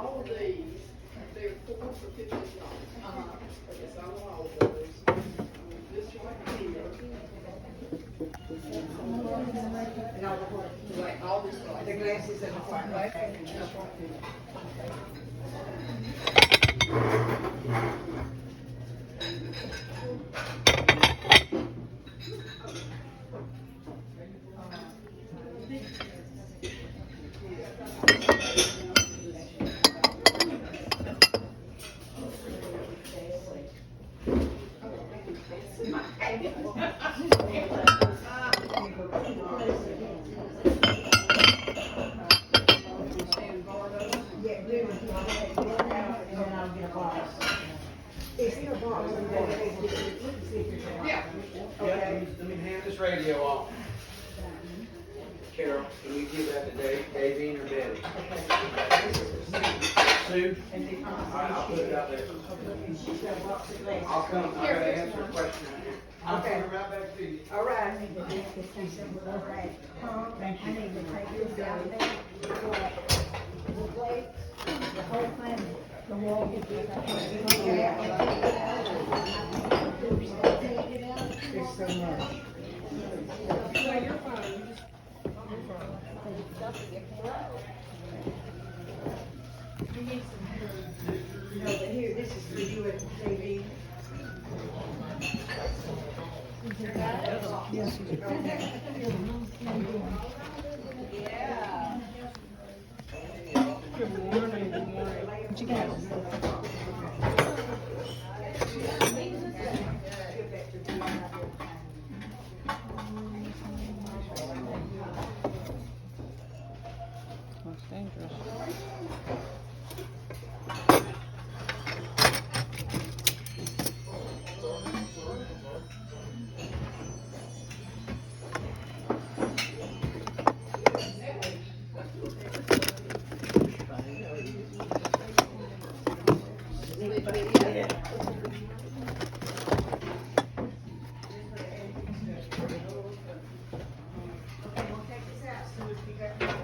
all of these, they're $4 for $15. I guess I want all of those. This one here. Like all this stuff. The glasses and the front. Yeah. Okay. Let me hand this radio off. Carol, can you give that to Davine or Betty? Sue? All right, I'll put it out there. I'll come, I gotta answer a question. I'll Okay. come right back to you. All right. Thank you. I need to take this out there. The plate, the whole thing, the wall. There's so much. No, you're fine. No, but here, this is for you and Davine. Yes. Good morning, good morning. What you got? That's dangerous.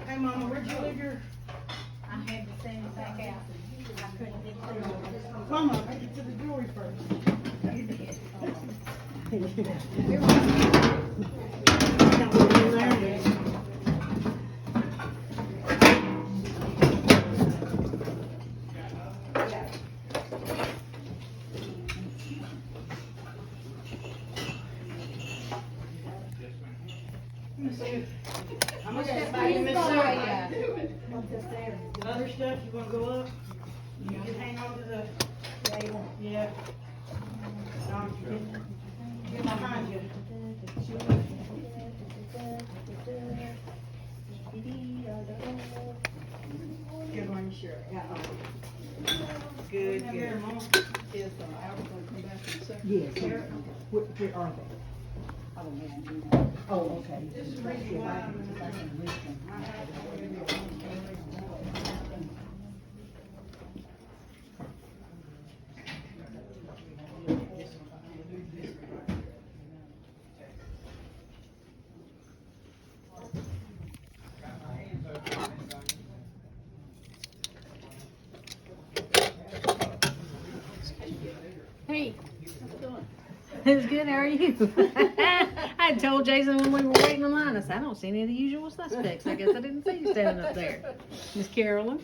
Hey, Mama, where'd you leave your? I had to send it back out. I couldn't get through it. Mama, take it to the jewelry first. You did. I'm gonna step by you, Miss Sue. What's this there? The other stuff, you wanna go up? You can hang on to the, yeah. Get behind you. Good one, sure. Yeah. Good, good. Is Albert gonna come back in a second? Yes. Where are they? Oh, okay. This is reading why I'm Hey. It's good, how are you? I told Jason when we were waiting in line, I said, I don't see any of the usual suspects. I guess I didn't see you standing up there. Miss Carolyn?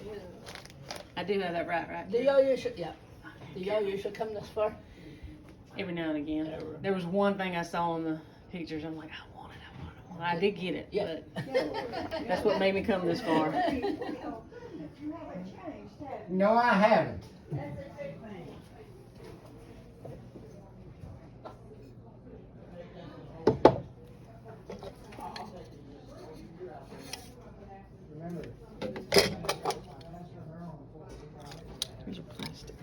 I do have that right? Do y'all usually, yeah, do y'all usually come this far? Every now and again. There was one thing I saw in the pictures, I'm like, I want it. I did get it, Yeah. but that's what made me come this far. No, I haven't. Here's your plastic.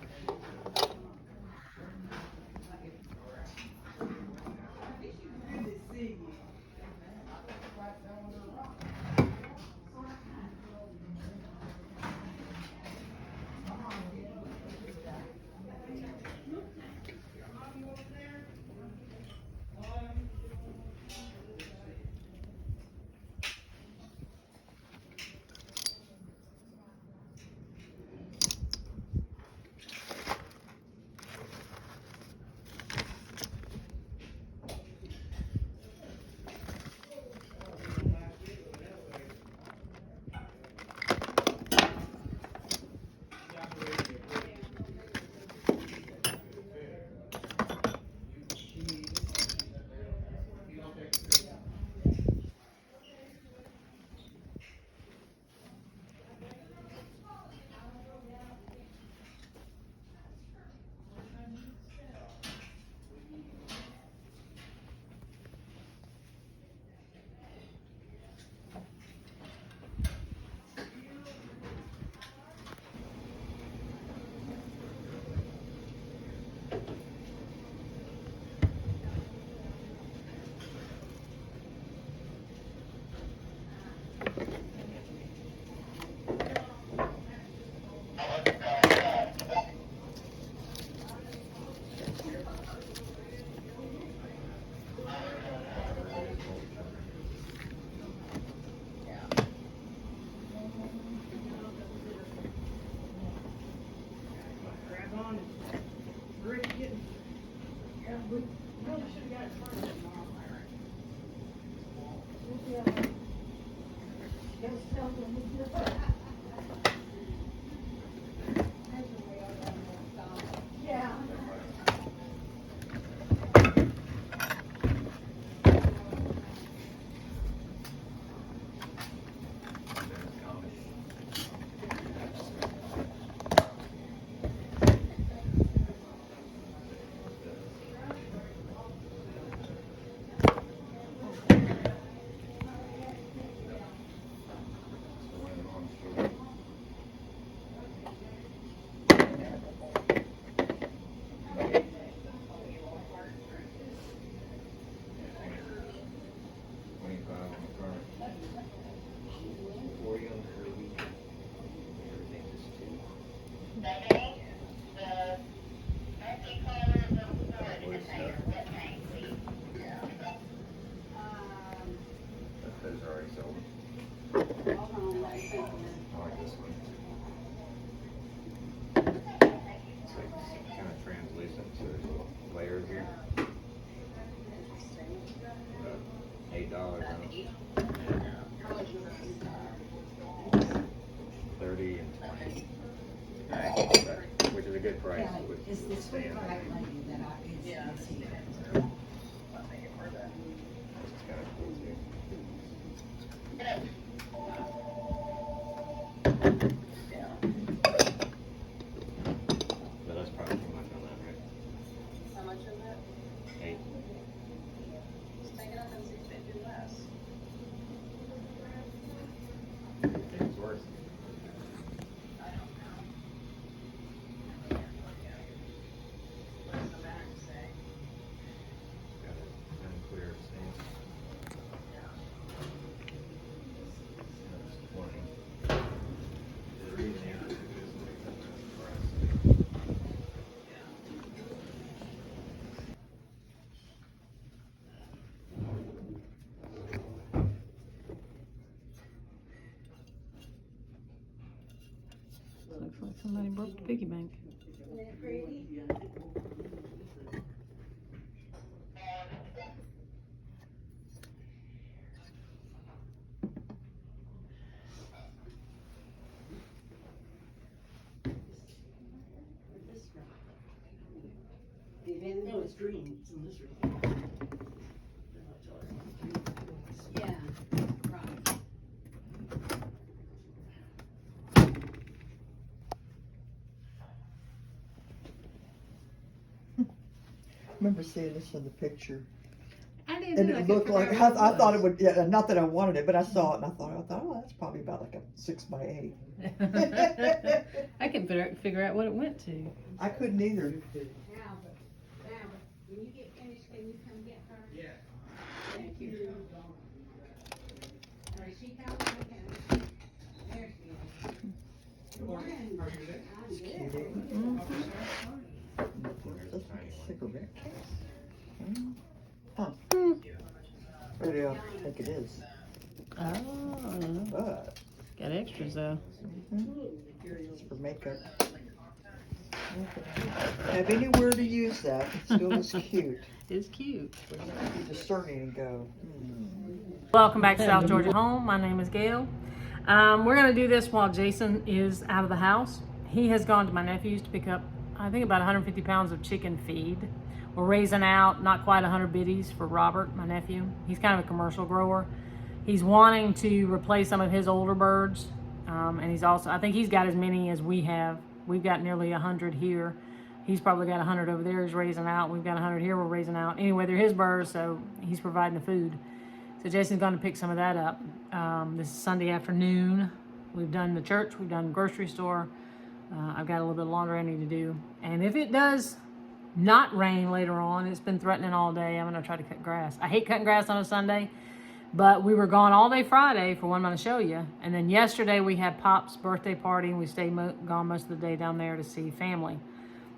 Those are already sold. I like this one. It's like kind of translucent, so there's little layers here. $8 on it. 30 and 20. Which is a good price. With It's the sweet stand. black lady that is here. This is kind of cool too. But that's probably too much on that, right? How much is that? 8. Just take it up and see if they do less. I think it's worth. What's the back say? Got it unclear stance. That's 20. The reason is because Looks like somebody broke the piggy bank. No, it's green, it's in this room. Yeah, right. Remember seeing this in the picture, I did and too. I it couldn't looked like figure out I what thought it would. Yeah, not that I wanted it, but I saw it and I thought, oh, that's probably about like a 6 by 8. I couldn't figure out what it went to. I couldn't either. Albert, when you get finished, can you come get her? Yeah. Thank you. Or is she coming? Okay. There she is. Good morning. How are you today? I'm good. There's a tiny one. Cigarette case. Huh. But yeah, I think it is. Oh, But got extras though. it's for makeup. Have anywhere to use that. It still is cute. It's cute. But you might be discerning and go, Welcome back to South Georgia Home. My name is Gail. We're going to do this while Jason is out of the house. He has gone to my nephew's to pick up, I think, about 150 pounds of chicken feed. We're raising out not quite 100 biddies for Robert, my nephew. He's kind of a commercial grower. He's wanting to replace some of his older birds. And he's also, I think he's got as many as we have. We've got nearly 100 here. He's probably got 100 over there he's raising out. We've got 100 here we're raising out. Anyway, they're his birds, so he's providing the food. So Jason's going to pick some of that up. This is Sunday afternoon. We've done the church. We've done the grocery store. I've got a little bit of laundry I need to do. And if it does not rain later on, it's been threatening all day, I'm going to try to cut grass. I hate cutting grass on a Sunday, but we were gone all day Friday for one I'm going to show you. And then yesterday we had Pop's birthday party, and we stayed gone most of the day down there to see family.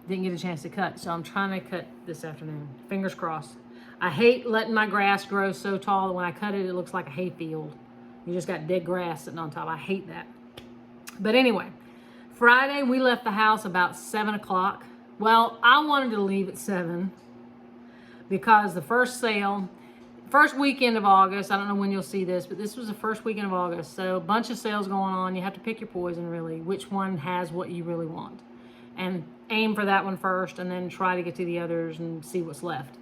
Didn't get a chance to cut, so I'm trying to cut this afternoon. Fingers crossed. I hate letting my grass grow so tall that when I cut it, it looks like a hay field. You just got dead grass sitting on top. I hate that. But anyway, Friday we left the house about 7 o'clock. Well, I wanted to leave at 7 because the first weekend of August, I don't know when you'll see this, but this was the first weekend of August. So a bunch of sales going on. You have to pick your poison, really, which one has what you really want. And aim for that one first and then try to get to the others and see what's left.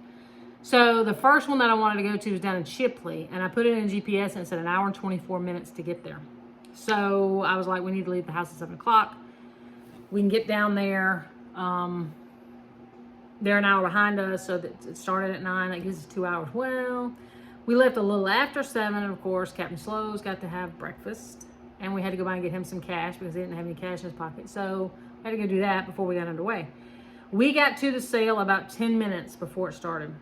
So the first one that I wanted to go to was down in Chipley, and I put it in GPS and it said 1 hour and 24 minutes to get there. So I was like, we need to leave the house at 7 o'clock. We can get down there. They're an hour behind us, so that it started at 9. That gives us 2 hours. Well, we left a little after 7, and of course, Captain Slow's got to have breakfast. And we had to go by and get him some cash because he didn't have any cash in his pocket. So I had to go do that before we got underway. We got to the sale about 10 minutes before it started.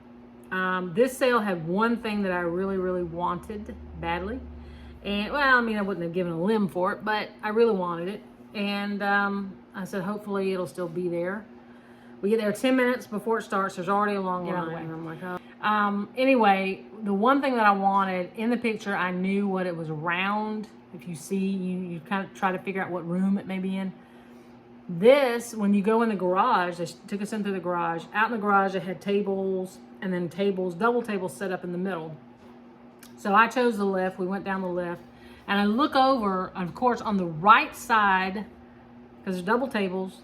This sale had one thing that I really, really wanted badly. And, well, I mean, I wouldn't have given a limb for it, but I really wanted it. and I said, hopefully it'll still be there. We get there 10 minutes before it starts. There's already a long line. And I'm like, oh. Anyway, the one thing that I wanted in the picture, I knew what it was round. If you see, you kind of try to figure out what room it may be in. This, when you go in the garage, they took us in through the garage. Out in the garage, they had tables, and then tables, double tables set up in the middle. So I chose the lift. We went down the lift, and I look over, of course, on the right side, because there's double tables,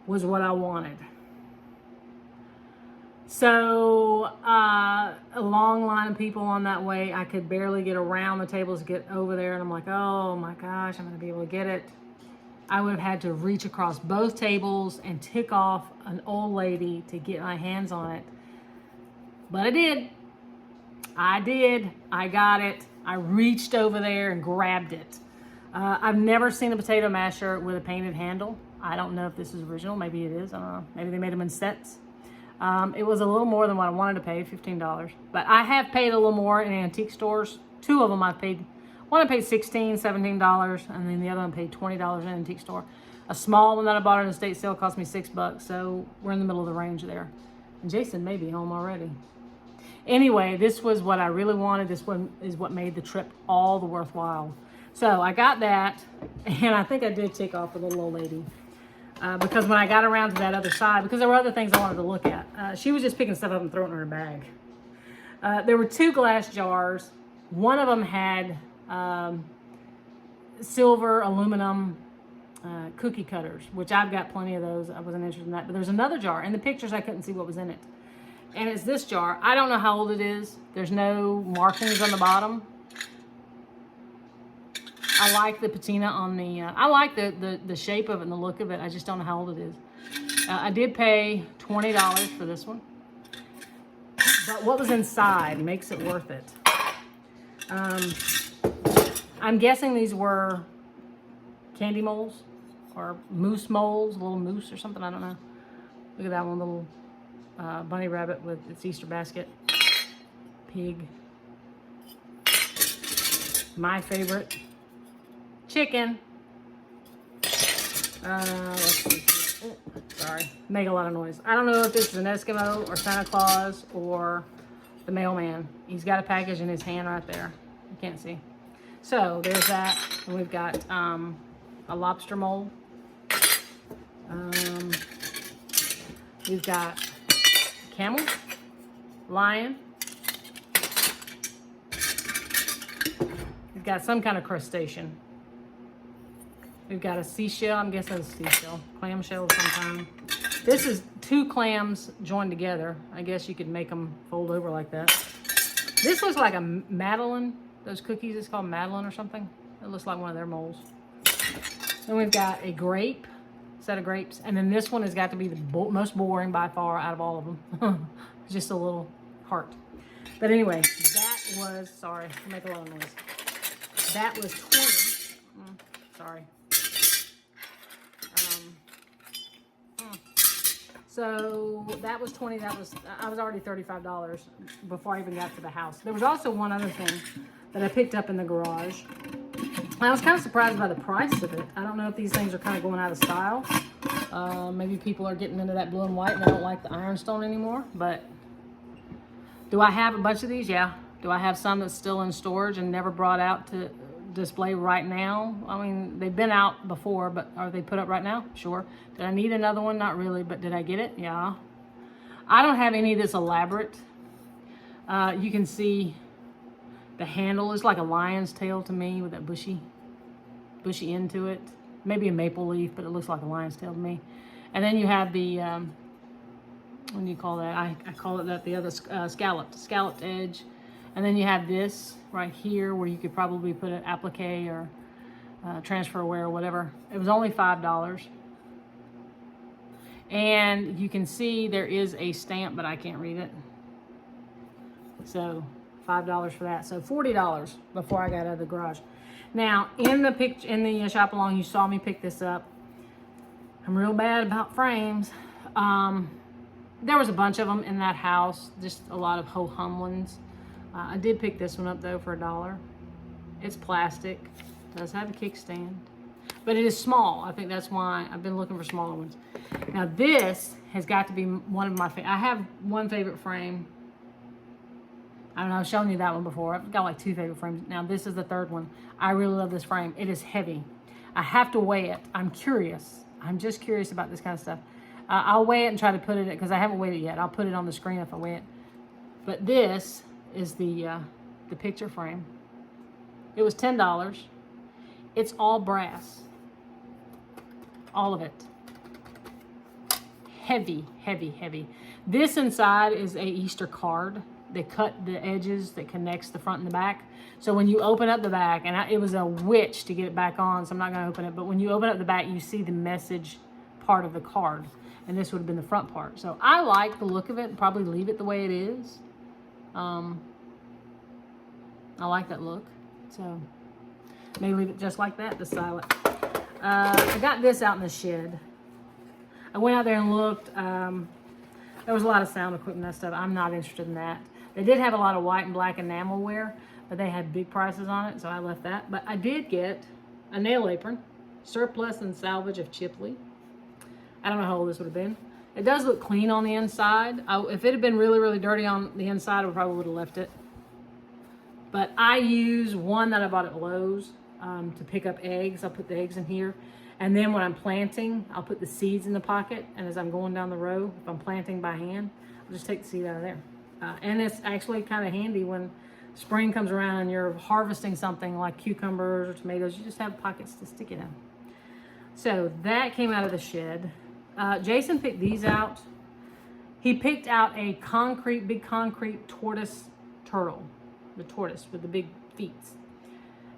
was what I wanted. So a long line of people on that way. I could barely get around the tables to get over there, and I'm like, oh my gosh, I'm gonna be able to get it. I would have had to reach across both tables and tick off an old lady to get my hands on it. But I did. I got it. I reached over there and grabbed it. I've never seen a potato masher with a painted handle. I don't know if this is original. Maybe it is. I don't know. Maybe they made them in sets. It was a little more than what I wanted to pay, $15. But I have paid a little more in antique stores. Two of them I've paid. One I paid $16, $17, and then the other one paid $20 in an antique store. A small one that I bought at an estate sale cost me $6, so we're in the middle of the range there. And Jason may be home already. Anyway, this was what I really wanted. This one is what made the trip all the worthwhile. So I got that, and I think I did tick off the little old lady. Because when I got around to that other side, because there were other things I wanted to look at, she was just picking stuff up and throwing it in her bag. There were 2 glass jars. One of them had silver, aluminum cookie cutters, which I've got plenty of those. I wasn't interested in that. But there's another jar. In the pictures, I couldn't see what was in it. And it's this jar. I don't know how old it is. There's no markings on the bottom. I like the patina on the, I like the shape of it and the look of it. I just don't know how old it is. I did pay $20 for this one. But what was inside makes it worth it. I'm guessing these were candy moles or moose moles, a little moose or something. I don't know. Look at that one, little bunny rabbit with its Easter basket. Pig. My favorite. Chicken. Let's see. Oh, sorry. Make a lot of noise. I don't know if this is an Eskimo or Santa Claus or the mailman. He's got a package in his hand right there. You can't see. So there's that. And we've got a lobster mole. We've got camel, lion. We've got some kind of crustacean. We've got a seashell. I'm guessing it's a seashell. Clamshell of some kind. This is 2 clams joined together. I guess you could make them fold over like that. This looks like a Madeline. Those cookies, it's called Madeline or something. It looks like one of their moles. Then we've got a grape, set of grapes. And then this one has got to be the most boring by far out of all of them. Just a little heart. But anyway, that was, sorry, I make a lot of noise. That was 20. Sorry. So that was 20. I was already $35 before I even got to the house. There was also one other thing that I picked up in the garage. I was kind of surprised by the price of it. I don't know if these things are kind of going out of style. Maybe people are getting into that blue and white and they don't like the ironstone anymore. But do I have a bunch of these? Yeah. Do I have some that's still in storage and never brought out to display right now? I mean, they've been out before, but are they put up right now? Sure. Did I need another one? Not really, but did I get it? Yeah. I don't have any of this elaborate. You can see the handle is like a lion's tail to me with that bushy end to it. Maybe a maple leaf, but it looks like a lion's tail to me. And then you have the, what do you call that? I call it that, the other scalloped edge. And then you have this right here where you could probably put an applique or transfer wear or whatever. It was only $5. And you can see there is a stamp, but I can't read it. So $5 for that. So $40 before I got out of the garage. Now in the picture, in the shop along, you saw me pick this up. I'm real bad about frames. There was a bunch of them in that house, just a lot of ho-hum ones. I did pick this one up though for $1. It's plastic, does have a kickstand. But it is small. I think that's why I've been looking for smaller ones. Now this has got to be one of my favorite. I have one favorite frame. I don't know, I've shown you that one before. I've got like 2 favorite frames. Now this is the 3rd one. I really love this frame. It is heavy. I have to weigh it. I'm curious. I'm just curious about this kind of stuff. I'll weigh it and try to put it, because I haven't weighed it yet. I'll put it on the screen if I weigh it. But this is the picture frame. It was $10. It's all brass. All of it. Heavy, heavy, heavy. This inside is a Easter card. They cut the edges that connects the front and the back. So when you open up the back, and it was a witch to get it back on, so I'm not going to open it, but when you open up the back, you see the message part of the card. And this would have been the front part. So I like the look of it and probably leave it the way it is. I like that look. So maybe leave it just like that to style it. I got this out in the shed. I went out there and looked. There was a lot of sound equipment and stuff. I'm not interested in that. They did have a lot of white and black enamelware, but they had big prices on it, so I left that. But I did get a nail apron, surplus and salvage of Chipley. I don't know how old this would have been. It does look clean on the inside. If it had been really, really dirty on the inside, I probably would have left it. But I use one that I bought at Lowe's to pick up eggs. I'll put the eggs in here. And then when I'm planting, I'll put the seeds in the pocket. And as I'm going down the row, if I'm planting by hand, I'll just take the seed out of there. And it's actually kind of handy when spring comes around and you're harvesting something like cucumbers or tomatoes. You just have pockets to stick it in. So that came out of the shed. Jason picked these out. He picked out a big concrete tortoise turtle. The tortoise with the big feet.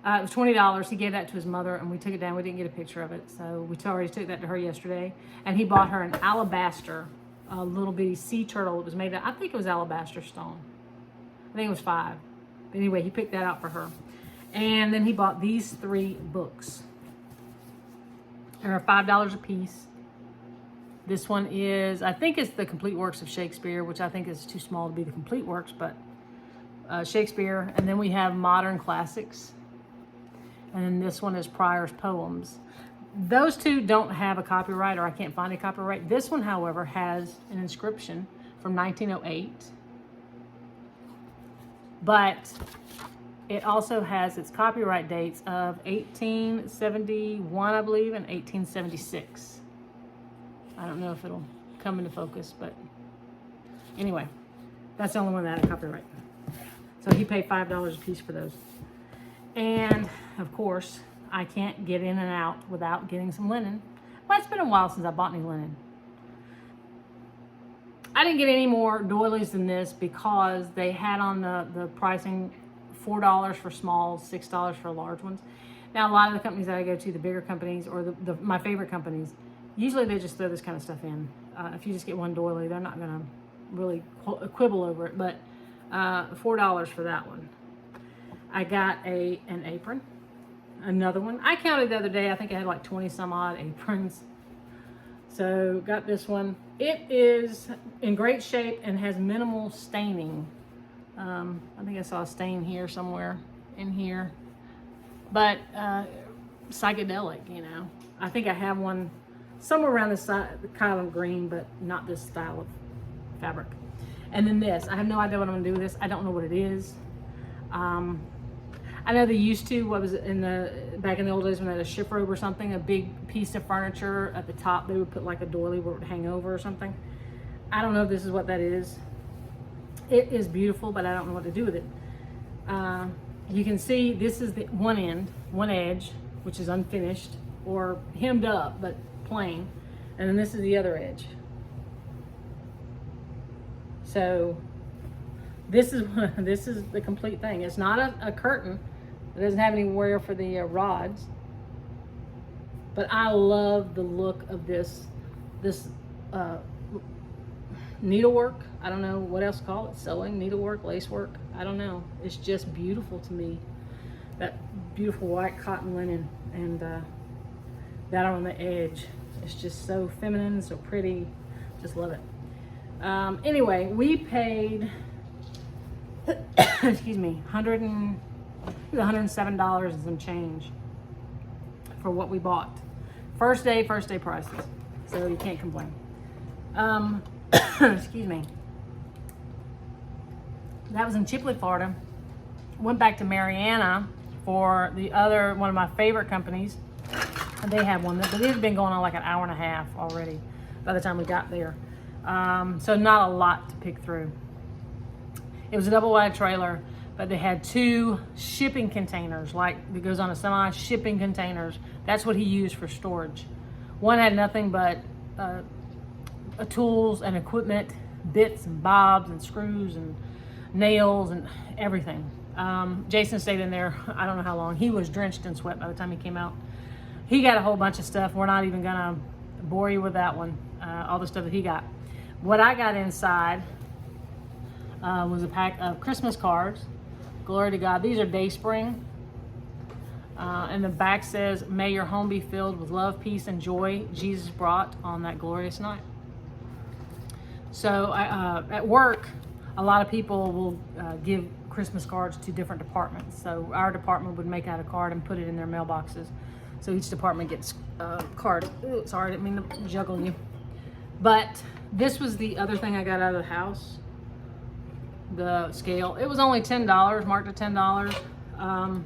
It was $20. He gave that to his mother, and we took it down. We didn't get a picture of it, so we already took that to her yesterday. And he bought her an alabaster, a little bitty sea turtle. It was made of, I think it was alabaster stone. I think it was 5. But anyway, he picked that out for her. And then he bought these 3 books. They're $5 a piece. This one is, I think it's the Complete Works of Shakespeare, which I think is too small to be the Complete Works, but Shakespeare. And then we have Modern Classics. And then this one is Prior's Poems. Those 2 don't have a copyright, or I can't find a copyright. This one, however, has an inscription from 1908. But it also has its copyright dates of 1871, I believe, and 1876. I don't know if it'll come into focus, but anyway, that's the only one that had a copyright. So he paid $5 a piece for those. And of course, I can't get in and out without getting some linen. Well, it's been a while since I bought any linen. I didn't get any more doilies than this because they had on the pricing $4 for smalls, $6 for large ones. Now, a lot of the companies that I go to, the bigger companies or my favorite companies, usually they just throw this kind of stuff in. If you just get one doily, they're not going to really quibble over it. But $4 for that one. I got an apron, another one. I counted the other day, I think I had like 20 some odd aprons. So got this one. It is in great shape and has minimal staining. I think I saw a stain here somewhere in here. But psychedelic, you know. I think I have one somewhere around this kind of green, but not this style of fabric. And then this, I have no idea what I'm gonna do with this. I don't know what it is. I know they used to, back in the old days when they had a ship robe or something, a big piece of furniture at the top, they would put like a doily where it would hang over or something. I don't know if this is what that is. It is beautiful, but I don't know what to do with it. You can see this is the one edge, which is unfinished or hemmed up, but plain. And then this is the other edge. So this is the complete thing. It's not a curtain. It doesn't have anywhere for the rods. But I love the look of this needlework. I don't know what else to call it. Sewing, needlework, lacework. I don't know. It's just beautiful to me. That beautiful white cotton linen and that on the edge. It's just so feminine, so pretty. Just love it. Anyway, we paid excuse me, $107 and some change for what we bought. First day prices. So you can't complain. Excuse me. That was in Chipley, Florida. Went back to Mariana for the other, one of my favorite companies. And they have one, but it had been going on like an hour and a half already by the time we got there. So not a lot to pick through. It was a double wide trailer, but they had 2 shipping containers, like it goes on a semi, shipping containers. That's what he used for storage. One had nothing but tools and equipment, bits and bobs and screws and nails and everything. Jason stayed in there, I don't know how long. He was drenched in sweat by the time he came out. He got a whole bunch of stuff. We're not even gonna bore you with that one, all the stuff that he got. What I got inside was a pack of Christmas cards. Glory to God. These are Dayspring. And the back says, "May your home be filled with love, peace, and joy Jesus brought on that glorious night." So at work, a lot of people will give Christmas cards to different departments. So our department would make out a card and put it in their mailboxes. So each department gets a card. Ooh, sorry, I didn't mean to juggle you. But this was the other thing I got out of the house. The scale. It was only $10, marked at $10. I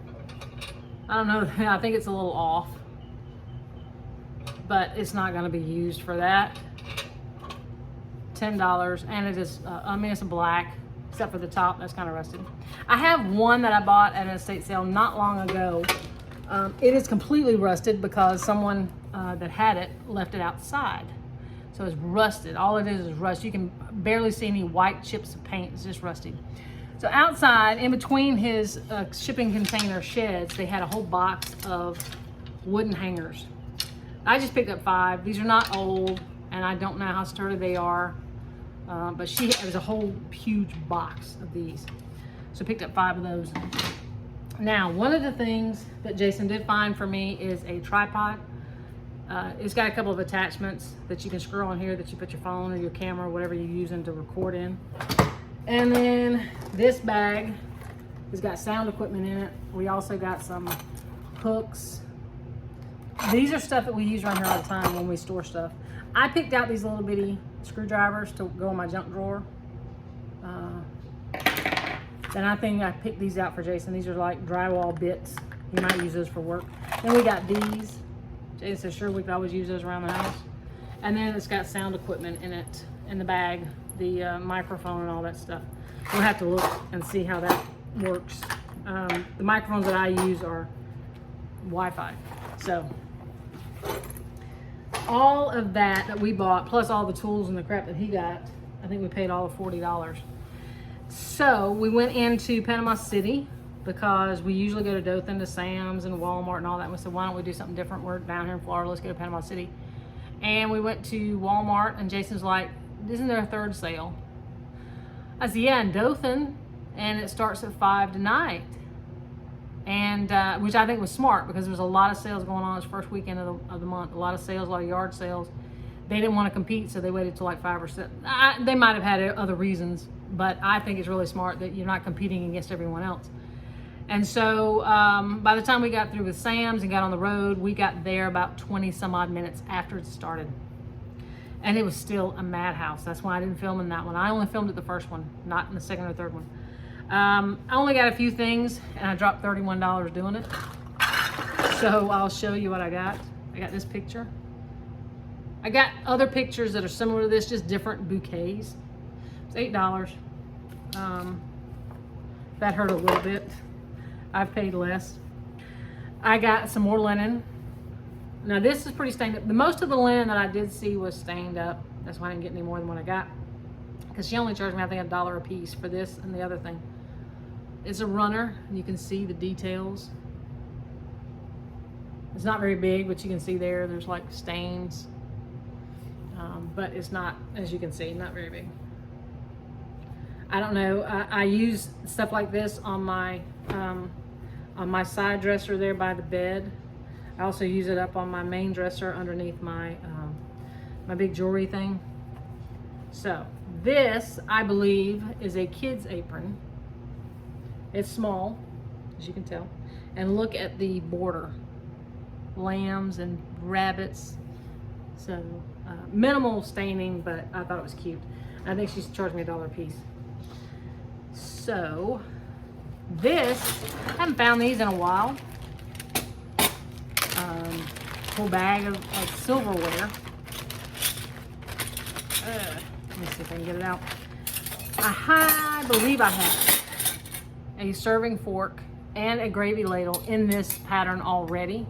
don't know, I think it's a little off. But it's not going to be used for that. $10, and it is, I mean, it's black, except for the top, that's kind of rusted. I have one that I bought at an estate sale not long ago. It is completely rusted because someone that had it left it outside. So it's rusted. All it is rust. You can barely see any white chips of paint. It's just rusty. So outside, in between his shipping container sheds, they had a whole box of wooden hangers. I just picked up 5. These are not old, and I don't know how sturdy they are. But there's a whole huge box of these. So I picked up 5 of those. Now, one of the things that Jason did find for me is a tripod. It's got a couple of attachments that you can screw on here that you put your phone or your camera or whatever you're using to record in. And then this bag has got sound equipment in it. We also got some hooks. These are stuff that we use around here all the time when we store stuff. I picked out these little bitty screwdrivers to go in my junk drawer. Then I think I picked these out for Jason. These are like drywall bits. You might use those for work. Then we got these. Jason said, sure, we could always use those around the house. And then it's got sound equipment in it, in the bag, the microphone and all that stuff. We'll have to look and see how that works. The microphones that I use are Wi-Fi. So all of that we bought, plus all the tools and the crap that he got, I think we paid all of $40. So we went into Panama City because we usually go to Dothan, to Sam's and Walmart and all that. We said, why don't we do something different? We're down here in Florida, let's go to Panama City. And we went to Walmart, and Jason's like, isn't there a third sale? I said, yeah, in Dothan, and it starts at 5 tonight. And which I think was smart because there was a lot of sales going on this first weekend of the month. A lot of sales, a lot of yard sales. They didn't want to compete, so they waited till like 5 or 6. They might have had other reasons, but I think it's really smart that you're not competing against everyone else. And so by the time we got through with Sam's and got on the road, we got there about 20 some odd minutes after it started. And it was still a madhouse. That's why I didn't film in that one. I only filmed at the first one, not in the second or third one. I only got a few things, and I dropped $31 doing it. So I'll show you what I got. I got this picture. I got other pictures that are similar to this, just different bouquets. It's $8. That hurt a little bit. I've paid less. I got some more linen. Now this is pretty stained up. The most of the linen that I did see was stained up. That's why I didn't get any more than what I got. Because she only charged me, I think, $1 a piece for this and the other thing. It's a runner, and you can see the details. It's not very big, but you can see there's like stains. But it's not, as you can see, not very big. I don't know. I use stuff like this on my side dresser there by the bed. I also use it up on my main dresser underneath my my big jewelry thing. So this, I believe, is a kid's apron. It's small, as you can tell. And look at the border. lambs and rabbits. So minimal staining, but I thought it was cute. I think she's charged me $1 a piece. So this, I haven't found these in a while. Whole bag of silverware. Let me see if I can get it out. I believe I have a serving fork and a gravy ladle in this pattern already.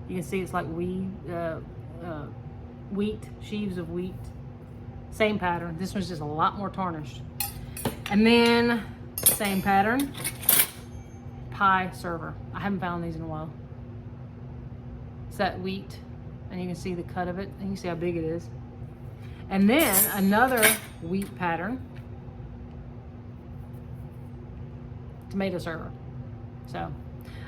You can see it's like wheat, sheaves of wheat. Same pattern. This one's just a lot more tarnished. And then same pattern, pie server. I haven't found these in a while. It's that wheat, and you can see the cut of it, and you can see how big it is. And then another wheat pattern, tomato server. So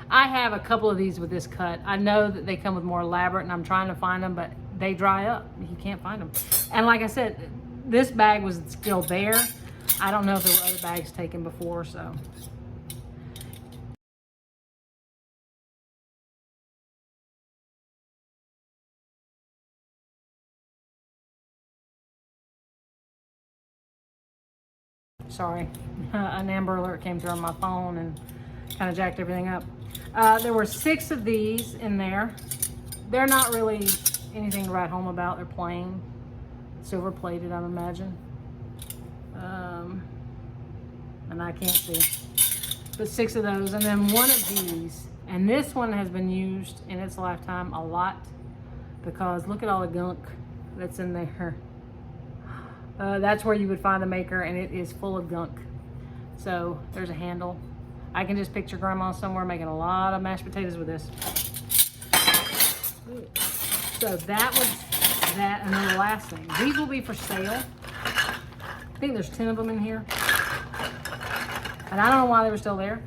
I have a couple of these with this cut. I know that they come with more elaborate, and I'm trying to find them, but they dry up. You can't find them. And like I said, this bag was still there. I don't know if there were other bags taken before, so. Sorry, an Amber Alert came through on my phone and kind of jacked everything up. There were 6 of these in there. They're not really anything to write home about. They're plain, silver plated, I imagine. And I can't see. But 6 of those, and then 1 of these. And this one has been used in its lifetime a lot because look at all the gunk that's in there. That's where you would find the maker, and it is full of gunk. So there's a handle. I can just picture grandma somewhere making a lot of mashed potatoes with this. So that was that, and then the last thing. These will be for sale. I think there's 10 of them in here. And I don't know why they were still there.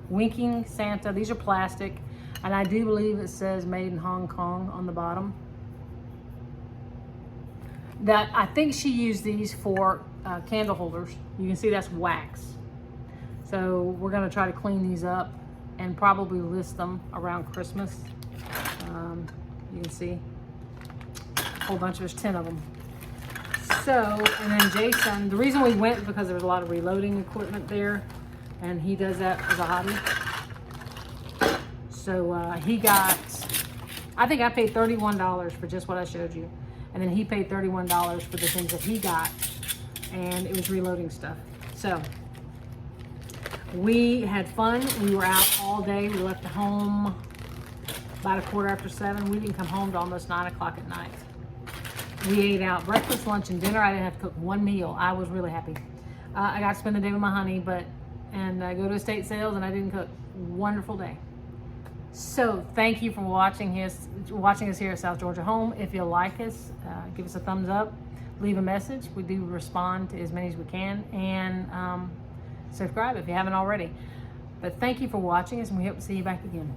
Winking Santa. These are plastic, and I do believe it says made in Hong Kong on the bottom. That I think she used these for candle holders. You can see that's wax. So we're gonna try to clean these up and probably list them around Christmas. You can see a whole bunch, there's 10 of them. So, and then Jason, the reason we went is because there was a lot of reloading equipment there, and he does that as a hobby. So he got, I think I paid $31 for just what I showed you. And then he paid $31 for the things that he got, and it was reloading stuff. So we had fun. We were out all day. We left home about 7:15. We didn't come home till almost 9 o'clock at night. We ate out breakfast, lunch, and dinner. I didn't have to cook one meal. I was really happy. I got to spend the day with my honey, and I go to estate sales, and I didn't cook. Wonderful day. So thank you for watching us here at South Georgia Home. If you like us, give us a thumbs up, leave a message. We do respond to as many as we can, and subscribe if you haven't already. But thank you for watching us, and we hope to see you back again.